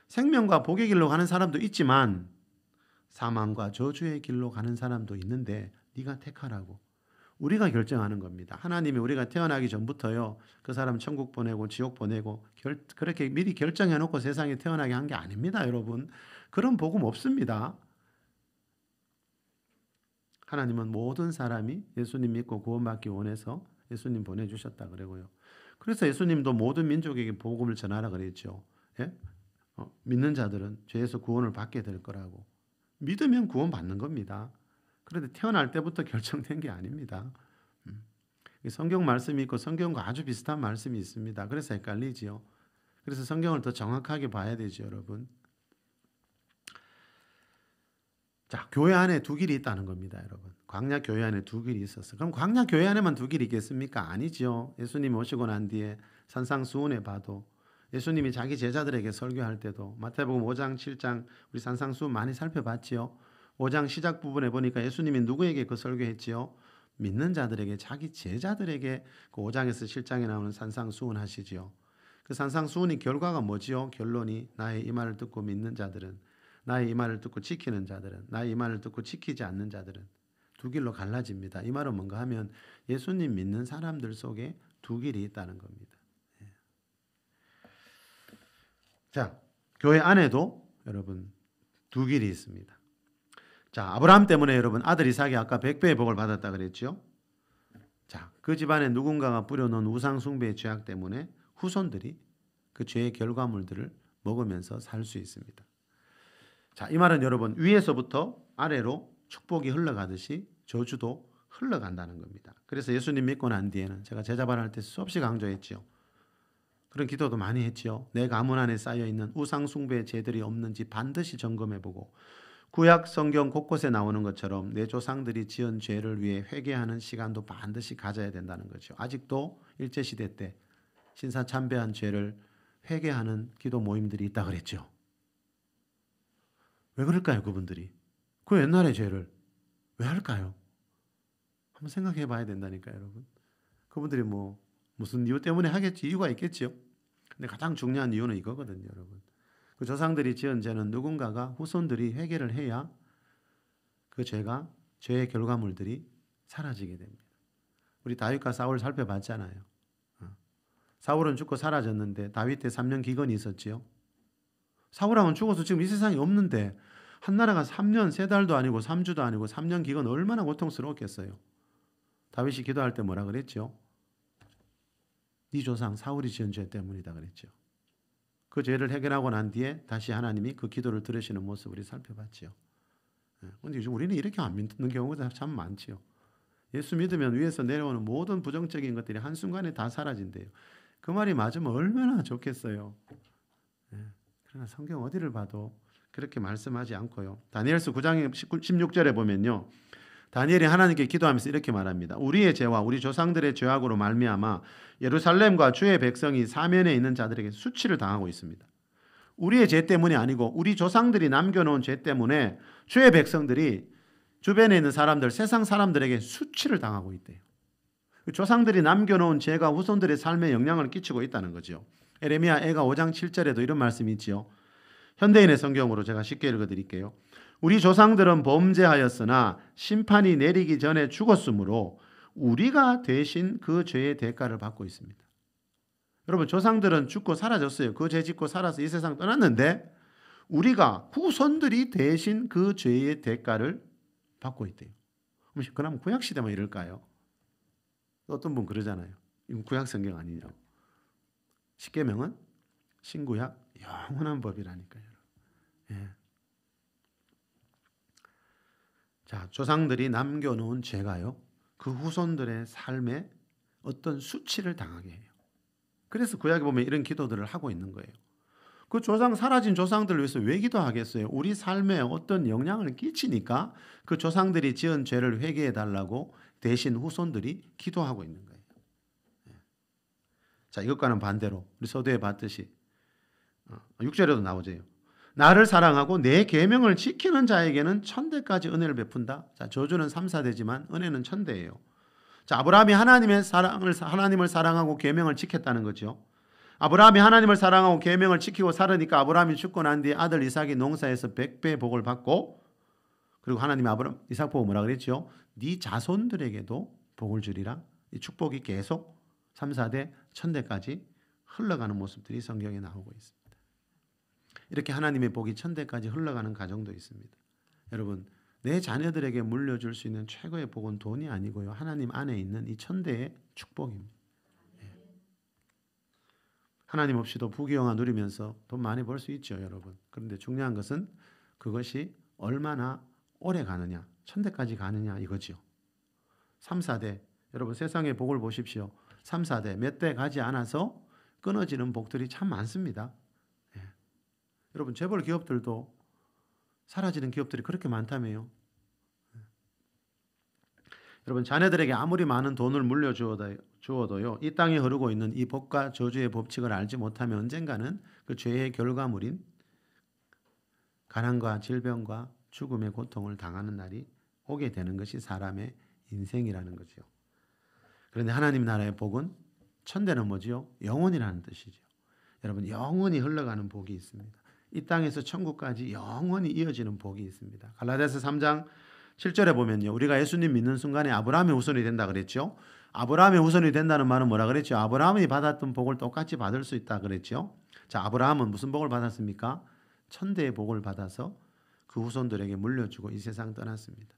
생명과 복의 길로 가는 사람도 있지만 사망과 저주의 길로 가는 사람도 있는데 네가 택하라고. 우리가 결정하는 겁니다. 하나님이 우리가 태어나기 전부터요. 그 사람 천국 보내고 지옥 보내고 그렇게 미리 결정해 놓고 세상에 태어나게 한 게 아닙니다. 여러분. 그런 복음 없습니다. 하나님은 모든 사람이 예수님 믿고 구원받기 원해서 예수님 보내주셨다 그러고요. 그래서 예수님도 모든 민족에게 복음을 전하라 그랬죠. 예? 믿는 자들은 죄에서 구원을 받게 될 거라고. 믿으면 구원 받는 겁니다. 그런데 태어날 때부터 결정된 게 아닙니다. 성경 말씀이 있고 성경과 아주 비슷한 말씀이 있습니다. 그래서 헷갈리지요. 그래서 성경을 더 정확하게 봐야 되죠, 여러분. 자, 교회 안에 두 길이 있다는 겁니다, 여러분. 광야 교회 안에 두 길이 있었어. 그럼 광야 교회 안에만 두 길이 있겠습니까? 아니죠. 예수님이 오시고 난 뒤에 산상수훈에 봐도 예수님이 자기 제자들에게 설교할 때도 마태복음 5장, 7장 우리 산상수훈 많이 살펴봤지요. 5장 시작 부분에 보니까 예수님이 누구에게 그 설교했지요? 믿는 자들에게, 자기 제자들에게 그 5장에서 7장에 나오는 산상수훈 하시지요. 그 산상수훈의 결과가 뭐지요? 결론이 나의 이 말을 듣고 믿는 자들은, 나의 이 말을 듣고 지키는 자들은, 나의 이 말을 듣고 지키지 않는 자들은 두 길로 갈라집니다. 이 말은 뭔가 하면 예수님 믿는 사람들 속에 두 길이 있다는 겁니다. 자, 교회 안에도 여러분 두 길이 있습니다. 자, 아브라함 때문에 여러분 아들 이삭이 아까 100배의 복을 받았다 그랬죠. 자, 그 집안에 누군가가 뿌려놓은 우상 숭배의 죄악 때문에 후손들이 그 죄의 결과물들을 먹으면서 살 수 있습니다. 자, 이 말은 여러분 위에서부터 아래로 축복이 흘러가듯이 저주도 흘러간다는 겁니다. 그래서 예수님 믿고 난 뒤에는 제가 제자반할 때 수없이 강조했죠. 그런 기도도 많이 했죠. 내 가문 안에 쌓여있는 우상 숭배의 죄들이 없는지 반드시 점검해보고 구약 성경 곳곳에 나오는 것처럼 내 조상들이 지은 죄를 위해 회개하는 시간도 반드시 가져야 된다는 거죠. 아직도 일제시대 때 신사참배한 죄를 회개하는 기도 모임들이 있다 그랬죠. 왜 그럴까요, 그분들이? 그 옛날의 죄를 왜 할까요? 한번 생각해 봐야 된다니까요, 여러분. 그분들이 무슨 이유 때문에 하겠지, 이유가 있겠죠. 근데 가장 중요한 이유는 이거거든요, 여러분. 그 조상들이 지은 죄는 누군가가 후손들이 회개를 해야 그 죄의 결과물들이 사라지게 됩니다. 우리 다윗과 사울 살펴봤잖아요. 사울은 죽고 사라졌는데 다윗 때 3년 기근이 있었지요. 사울왕은 죽어서 지금 이 세상에 없는데 한 나라가 3년 3달도 아니고 3주도 아니고 3년 기근 얼마나 고통스러웠겠어요. 다윗이 기도할 때 뭐라 그랬죠? 네 조상 사울이 지은 죄 때문이다 그랬죠. 그 죄를 해결하고 난 뒤에 다시 하나님이 그 기도를 들으시는 모습을 우리 살펴봤죠. 그런데 요즘 우리는 이렇게 안 믿는 경우가 참 많지요. 예수 믿으면 위에서 내려오는 모든 부정적인 것들이 한순간에 다 사라진대요. 그 말이 맞으면 얼마나 좋겠어요. 그러나 성경 어디를 봐도 그렇게 말씀하지 않고요. 다니엘서 9장 16절에 보면요. 다니엘이 하나님께 기도하면서 이렇게 말합니다. 우리의 죄와 우리 조상들의 죄악으로 말미암아 예루살렘과 주의 백성이 사면에 있는 자들에게 수치를 당하고 있습니다. 우리의 죄 때문이 아니고 우리 조상들이 남겨놓은 죄 때문에 주의 백성들이 주변에 있는 사람들, 세상 사람들에게 수치를 당하고 있대요. 조상들이 남겨놓은 죄가 후손들의 삶에 영향을 끼치고 있다는 거죠. 에레미야 애가 5장 7절에도 이런 말씀이 있지요. 현대인의 성경으로 제가 쉽게 읽어드릴게요. 우리 조상들은 범죄하였으나 심판이 내리기 전에 죽었으므로 우리가 대신 그 죄의 대가를 받고 있습니다. 여러분, 조상들은 죽고 사라졌어요. 그 죄 짓고 살아서 이 세상 떠났는데 우리가 후손들이 대신 그 죄의 대가를 받고 있대요. 그러면 구약 시대만 이럴까요? 또 어떤 분 그러잖아요. 이건 구약 성경 아니냐고. 십계명은 신구약 영원한 법이라니까요. 예. 자, 조상들이 남겨놓은 죄가요, 그 후손들의 삶에 어떤 수치를 당하게 해요. 그래서 구약에 보면 이런 기도들을 하고 있는 거예요. 그 사라진 조상들을 위해서 왜 기도하겠어요? 우리 삶에 어떤 영향을 끼치니까 그 조상들이 지은 죄를 회개해 달라고 대신 후손들이 기도하고 있는 거예요. 자, 이것과는 반대로 우리 서두에 봤듯이 6절에도 나오죠. 나를 사랑하고 내 계명을 지키는 자에게는 천대까지 은혜를 베푼다. 자, 저주는 3, 4대지만 은혜는 천대예요. 자, 아브라함이 하나님을 사랑하고 계명을 지켰다는 거죠. 아브라함이 하나님을 사랑하고 계명을 지키고 살으니까 아브라함이 죽고 난 뒤에 아들 이삭이 농사에서 100배의 복을 받고, 그리고 하나님이 이삭 보고 뭐라 그랬죠? 네 자손들에게도 복을 주리라. 이 축복이 계속 3, 4대, 1000대까지 흘러가는 모습들이 성경에 나오고 있습니다. 이렇게 하나님의 복이 1000대까지 흘러가는 가정도 있습니다. 여러분, 내 자녀들에게 물려줄 수 있는 최고의 복은 돈이 아니고요, 하나님 안에 있는 이 1000대의 축복입니다. 하나님 없이도 부귀영화 누리면서 돈 많이 벌 수 있죠, 여러분. 그런데 중요한 것은 그것이 얼마나 오래 가느냐, 1000대까지 가느냐 이거죠. 3, 4대, 여러분 세상의 복을 보십시오. 3, 4대 몇 대 가지 않아서 끊어지는 복들이 참 많습니다. 예. 여러분 재벌 기업들도 사라지는 기업들이 그렇게 많다며요. 예. 여러분 자녀들에게 아무리 많은 돈을 물려주어도요, 이 땅에 흐르고 있는 이 복과 저주의 법칙을 알지 못하면 언젠가는 그 죄의 결과물인 가난과 질병과 죽음의 고통을 당하는 날이 오게 되는 것이 사람의 인생이라는 거죠. 그런데 하나님 나라의 복은, 천대는 뭐지요? 영원이라는 뜻이죠. 여러분 영원히 흘러가는 복이 있습니다. 이 땅에서 천국까지 영원히 이어지는 복이 있습니다. 갈라디아서 3장 7절에 보면요, 우리가 예수님 믿는 순간에 아브라함의 후손이 된다 그랬죠. 아브라함의 후손이 된다는 말은 뭐라 그랬죠? 아브라함이 받았던 복을 똑같이 받을 수 있다 그랬죠. 자, 아브라함은 무슨 복을 받았습니까? 천대의 복을 받아서 그 후손들에게 물려주고 이 세상 떠났습니다.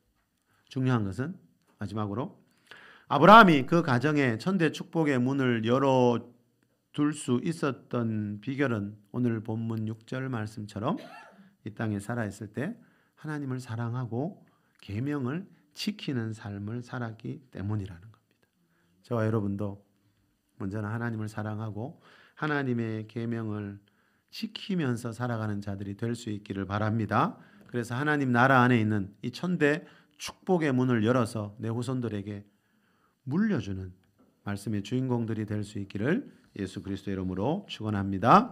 중요한 것은 마지막으로 아브라함이 그 가정에 천대 축복의 문을 열어둘 수 있었던 비결은 오늘 본문 6절 말씀처럼 이 땅에 살아있을 때 하나님을 사랑하고 계명을 지키는 삶을 살았기 때문이라는 겁니다. 저와 여러분도 먼저는 하나님을 사랑하고 하나님의 계명을 지키면서 살아가는 자들이 될 수 있기를 바랍니다. 그래서 하나님 나라 안에 있는 이 천대 축복의 문을 열어서 내 후손들에게 물려주는 말씀의 주인공들이 될 수 있기를 예수 그리스도의 이름으로 축원합니다.